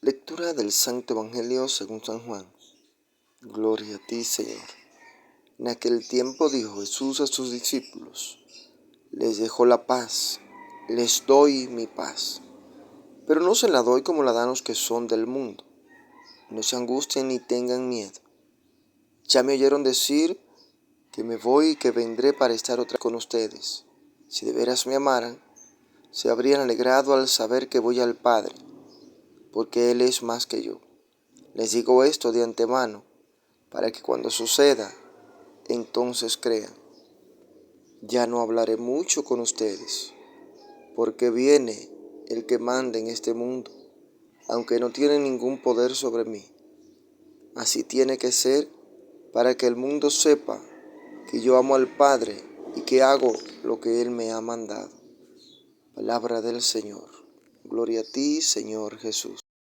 Lectura del Santo Evangelio según San Juan. Gloria a ti, Señor. En aquel tiempo dijo Jesús a sus discípulos: les dejo la paz, les doy mi paz. Pero no se la doy como la dan los que son del mundo. No se angustien ni tengan miedo. Ya me oyeron decir que me voy y que vendré para estar otra vez con ustedes. Si de veras me amaran, se habrían alegrado al saber que voy al Padre, porque Él es más que yo. Les digo esto de antemano, para que cuando suceda, entonces crean. Ya no hablaré mucho con ustedes, porque viene el que manda en este mundo, aunque no tiene ningún poder sobre mí. Así tiene que ser para que el mundo sepa que yo amo al Padre y que hago lo que Él me ha mandado. Palabra del Señor. Gloria a ti, Señor Jesús.